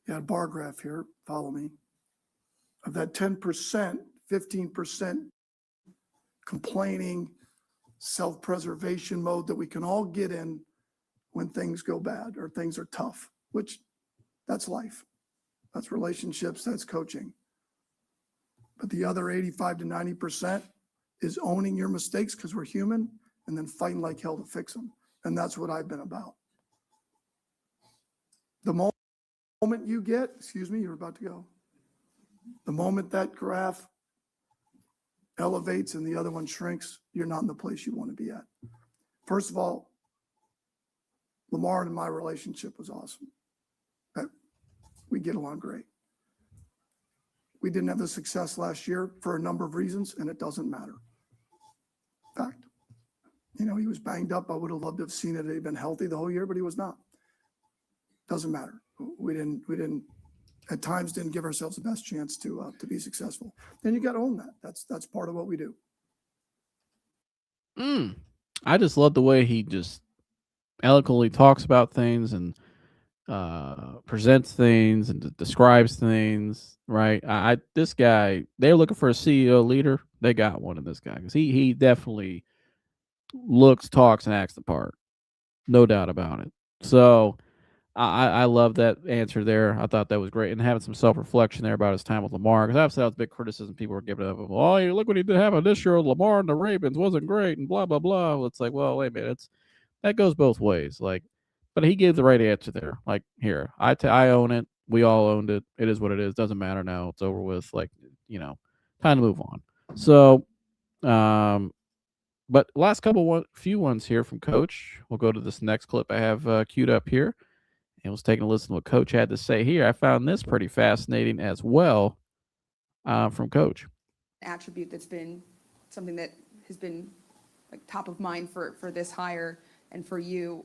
a bar graph here, follow me, of that 10%, 15% complaining, self-preservation mode that we can all get in when things go bad or things are tough, which that's life. That's relationships, that's coaching. But the other 85 to 90% is owning your mistakes because we're human and then fighting like hell to fix them. And that's what I've been about. The moment you get, excuse me, you're about to go. The moment that graph elevates and the other one shrinks, you're not in the place you want to be at. First of all, Lamar and my relationship was awesome. We get along great. We didn't have the success last year for a number of reasons, and it doesn't matter. Fact. He was banged up. I would have loved to have seen it. He'd been healthy the whole year, but he was not. Doesn't matter. We didn't at times didn't give ourselves the best chance to be successful. And you got to own that. That's part of what we do. I just love the way he just eloquently talks about things and presents things and describes things. Right? This guy, they're looking for a CEO leader. They got one in this guy because he definitely looks, talks, and acts the part. No doubt about it. So I love that answer there. I thought that was great, and having some self reflection there about his time with Lamar, because I've said that was big criticism people were giving of him. Oh, look what he did happen this year with Lamar and the Ravens wasn't great, and blah blah blah. Well, it's like, well, wait a minute, that goes both ways. Like, but he gave the right answer there. Like, here, I own it. We all owned it. It is what it is. Doesn't matter now. It's over with. Like, time to move on. So, but last few ones here from Coach. We'll go to this next clip I have queued up here, and was taking a listen to what Coach had to say here. I found this pretty fascinating as well from Coach. Attribute that's been something that has been like top of mind for this hire and for you.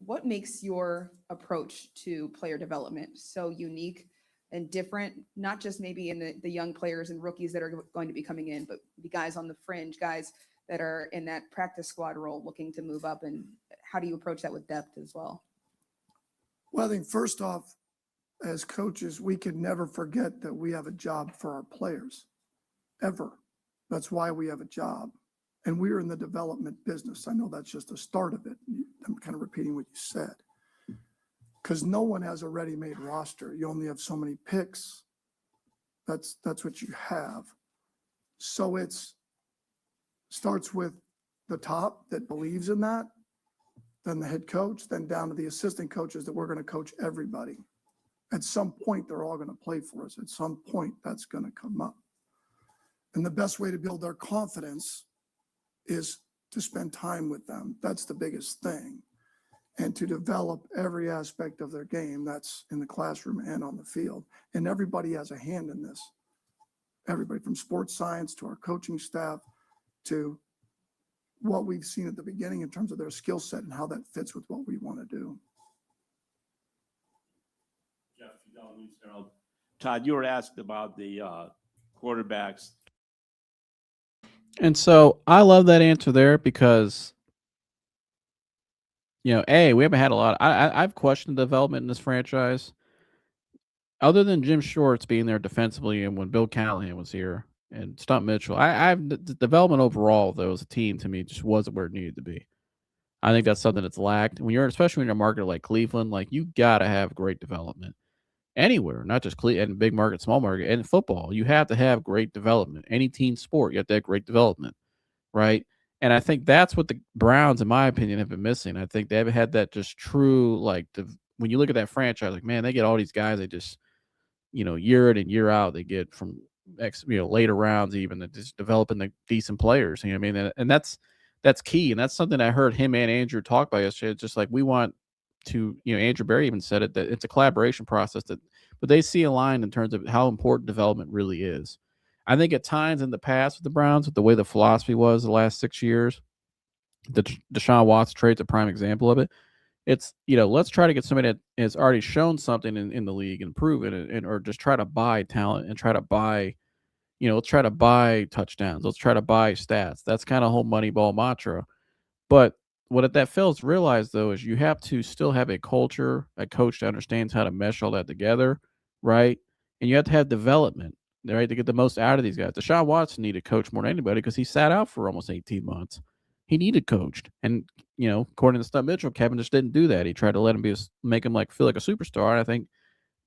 What makes your approach to player development so unique and different, not just maybe in the young players and rookies that are going to be coming in, but the guys on the fringe, guys that are in that practice squad role looking to move up? And how do you approach that with depth as well? Well, I think first off, as coaches, we can never forget that we have a job for our players, ever. That's why we have a job. And we're in the development business. I know that's just the start of it. I'm kind of repeating what you said. Because no one has a ready-made roster. You only have so many picks. That's what you have. So starts with the top that believes in that, then the head coach, then down to the assistant coaches that we're going to coach everybody. At some point, they're all going to play for us. At some point, that's going to come up. And the best way to build their confidence is to spend time with them. That's the biggest thing. And to develop every aspect of their game, that's in the classroom and on the field. And everybody has a hand in this. Everybody from sports science to our coaching staff to what we've seen at the beginning in terms of their skill set and how that fits with what we want to do. Todd, you were asked about the quarterbacks. And so I love that answer there because, we haven't had a lot. I've questioned the development in this franchise. Other than Jim Shorts being there defensively and when Bill Callahan was here and Stump Mitchell, the development overall, though, as a team to me just wasn't where it needed to be. I think that's something that's lacked. Especially when you're in a market like Cleveland, like you got to have great development anywhere, not just Cleveland, big market, small market, and football. You have to have great development. Any team sport, you have to have great development, right? And I think that's what the Browns, in my opinion, have been missing. I think they haven't had that just true, when you look at that franchise, like, man, they get all these guys, they just, year in and year out, they get from later rounds even, that just developing the decent players. You know what I mean? And that's key. And that's something I heard him and Andrew talk about yesterday. It's just like we want to, Andrew Berry even said it, that it's a collaboration process but they see a line in terms of how important development really is. I think at times in the past with the Browns, with the way the philosophy was the last 6 years, the Deshaun Watson trade's a prime example of it. It's, let's try to get somebody that has already shown something in the league and prove it, or just try to buy talent and try to buy, let's try to buy touchdowns. Let's try to buy stats. That's kind of whole Moneyball mantra. But what that fails to realize, though, is you have to still have a culture, a coach that understands how to mesh all that together, right? And you have to have development, right, to get the most out of these guys. Deshaun Watson needed coach more than anybody because he sat out for almost 18 months. He needed coached. And, according to Stump Mitchell, Kevin just didn't do that. He tried to let him make him feel like a superstar. And I think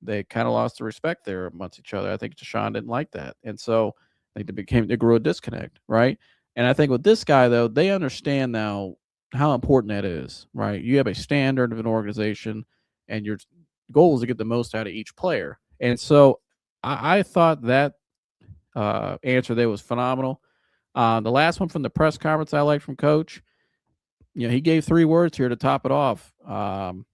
they kind of lost the respect there amongst each other. I think Deshaun didn't like that. And so I think they grew a disconnect, right? And I think with this guy, though, they understand now how important that is, right? You have a standard of an organization, and your goal is to get the most out of each player. And so I thought that answer there was phenomenal. The last one from the press conference I liked from Coach, he gave 3 words here to top it off about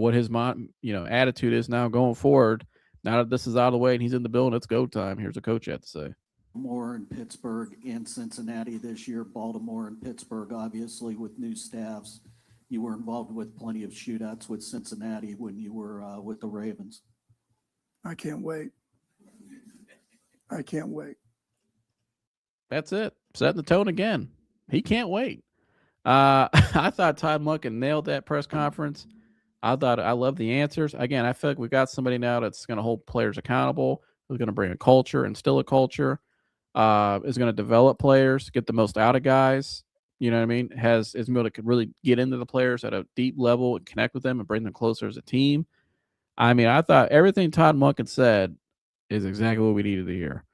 what his attitude is now going forward. Now that this is out of the way and he's in the building, it's go time. Here's what Coach had to say. Baltimore and Pittsburgh and Cincinnati this year. Baltimore and Pittsburgh, obviously, with new staffs. You were involved with plenty of shootouts with Cincinnati when you were with the Ravens. I can't wait. I can't wait. That's it. Setting the tone again. He can't wait. I thought Todd Monken nailed that press conference. I love the answers. Again, I feel like we've got somebody now that's going to hold players accountable, who's going to bring a culture, instill a culture, is going to develop players, get the most out of guys. You know what I mean? Is able to really get into the players at a deep level and connect with them and bring them closer as a team. I mean, I thought everything Todd Monken said is exactly what we needed to hear.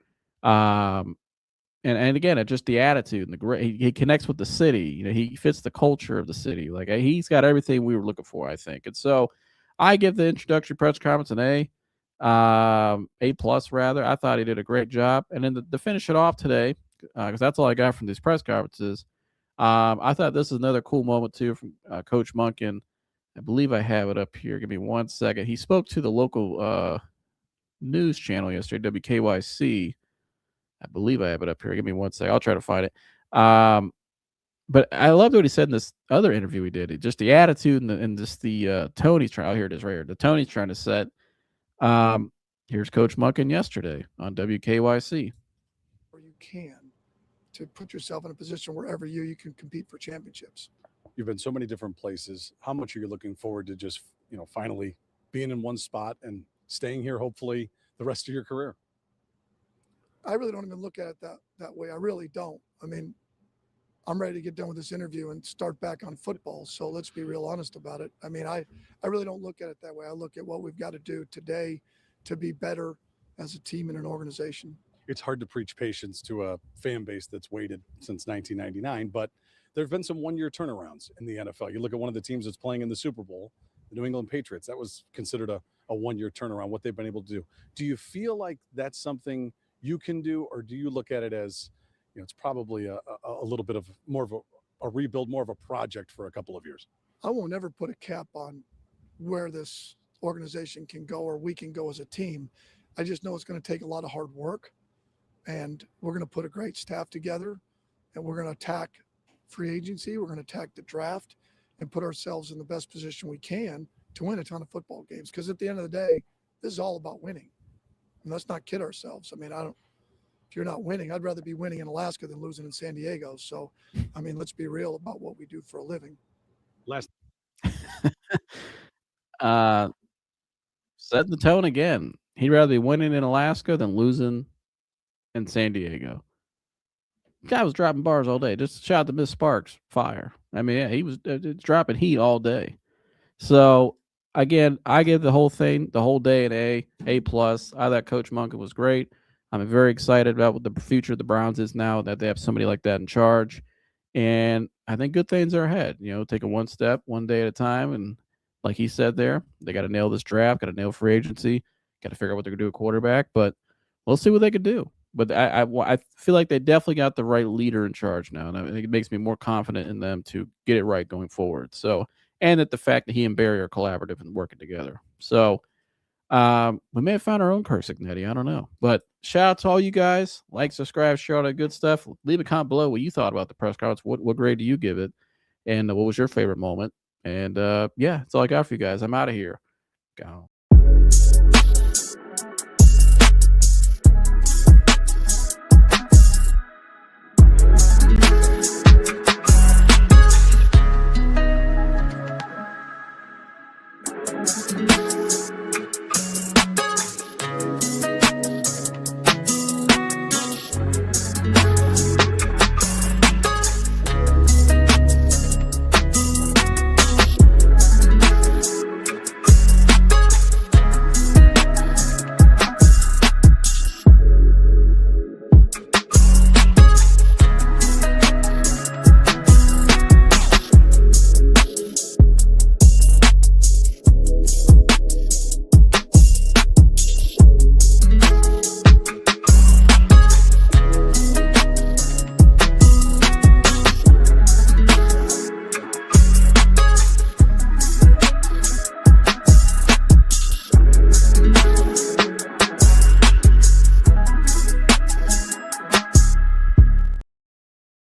And again, just the attitude and the great. He connects with the city. You know, he fits the culture of the city. Like he's got everything we were looking for, I think. And so, I give the introductory press conference an A plus rather. I thought he did a great job. And then to finish it off today, because that's all I got from these press conferences. I thought this is another cool moment too from Coach Monken. I believe I have it up here. Give me 1 second. He spoke to the local news channel yesterday, WKYC. I believe I have it up here. Give me 1 second. I'll try to find it. But I loved what he said in this other interview we did. Just the attitude and just the tone he's trying. Oh, here it is right here. The tone he's trying to set. Here's Coach Monken yesterday on WKYC. Or you can to put yourself in a position wherever you can compete for championships. You've been so many different places. How much are you looking forward to just, finally being in one spot and staying here, hopefully the rest of your career? I really don't even look at it that way. I really don't. I mean, I'm ready to get done with this interview and start back on football. So let's be real honest about it. I mean, I really don't look at it that way. I look at what we've got to do today to be better as a team and an organization. It's hard to preach patience to a fan base that's waited since 1999, but there have been some one-year turnarounds in the NFL. You look at one of the teams that's playing in the Super Bowl, the New England Patriots. That was considered a one-year turnaround, what they've been able to do. Do you feel like that's something you can do, or do you look at it as, it's probably a little bit of more of a rebuild, more of a project for a couple of years? I won't ever put a cap on where this organization can go or we can go as a team. I just know it's going to take a lot of hard work, and we're going to put a great staff together, and we're going to attack free agency. We're going to attack the draft and put ourselves in the best position we can to win a ton of football games. Because at the end of the day, this is all about winning. And let's not kid ourselves. I mean, if you're not winning, I'd rather be winning in Alaska than losing in San Diego. So, I mean, let's be real about what we do for a living. Last. Setting the tone again. He'd rather be winning in Alaska than losing in San Diego. Guy was dropping bars all day. Just shout out to Miss Sparks. Fire. I mean, yeah, he was dropping heat all day. So again, I give the whole thing, the whole day, an A plus. I thought Coach Monken was great. I'm very excited about what the future of the Browns is now that they have somebody like that in charge. And I think good things are ahead. Taking one step, one day at a time. And like he said there, they got to nail this draft, got to nail free agency, got to figure out what they're going to do at quarterback. But we'll see what they could do. But I feel like they definitely got the right leader in charge now. And I think it makes me more confident in them to get it right going forward. So, and that the fact that he and Barry are collaborative and working together. So, we may have found our own Curse Ignetti. I don't know. But shout out to all you guys. Like, subscribe, share all that good stuff. Leave a comment below what you thought about the press conference. What grade do you give it? And what was your favorite moment? And yeah, that's all I got for you guys. I'm out of here. Go.